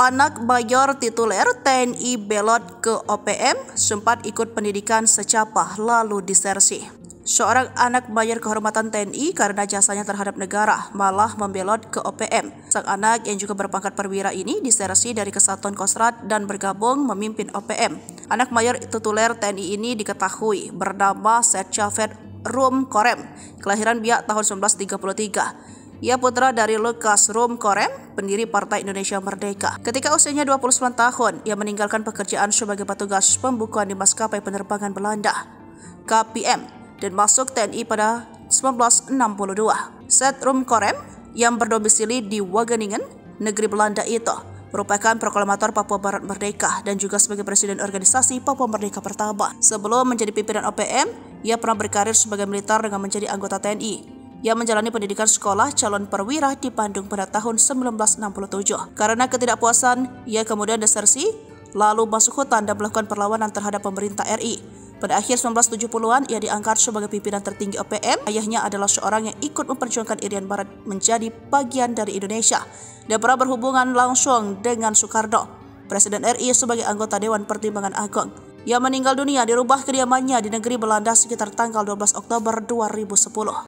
Anak mayor tituler TNI belot ke OPM, sempat ikut pendidikan secapah lalu disersi. Seorang anak mayor kehormatan TNI karena jasanya terhadap negara malah membelot ke OPM. Sang anak yang juga berpangkat perwira ini disersi dari Kesatuan Kostrad dan bergabung memimpin OPM. Anak mayor tituler TNI ini diketahui bernama Syed Javed Rum Korem, kelahiran Biak tahun 1933. Ia putra dari Lukas Rum Korem, pendiri Partai Indonesia Merdeka. Ketika usianya 29 tahun, ia meninggalkan pekerjaan sebagai petugas pembukuan di maskapai penerbangan Belanda, KPM, dan masuk TNI pada 1962. Syed Rum Korem yang berdomisili di Wageningen, negeri Belanda itu, merupakan proklamator Papua Barat Merdeka dan juga sebagai presiden organisasi Papua Merdeka pertama. Sebelum menjadi pimpinan OPM, ia pernah berkarir sebagai militer dengan menjadi anggota TNI. Ia menjalani pendidikan sekolah calon perwira di Bandung pada tahun 1967. Karena ketidakpuasan, ia kemudian desersi, lalu masuk hutan dan melakukan perlawanan terhadap pemerintah RI. Pada akhir 1970-an, ia diangkat sebagai pimpinan tertinggi OPM. Ayahnya adalah seorang yang ikut memperjuangkan Irian Barat menjadi bagian dari Indonesia dan pernah berhubungan langsung dengan Soekarno, Presiden RI sebagai anggota Dewan Pertimbangan Agung. Ia meninggal dunia di rumah kediamannya di negeri Belanda sekitar tanggal 12 Oktober 2010.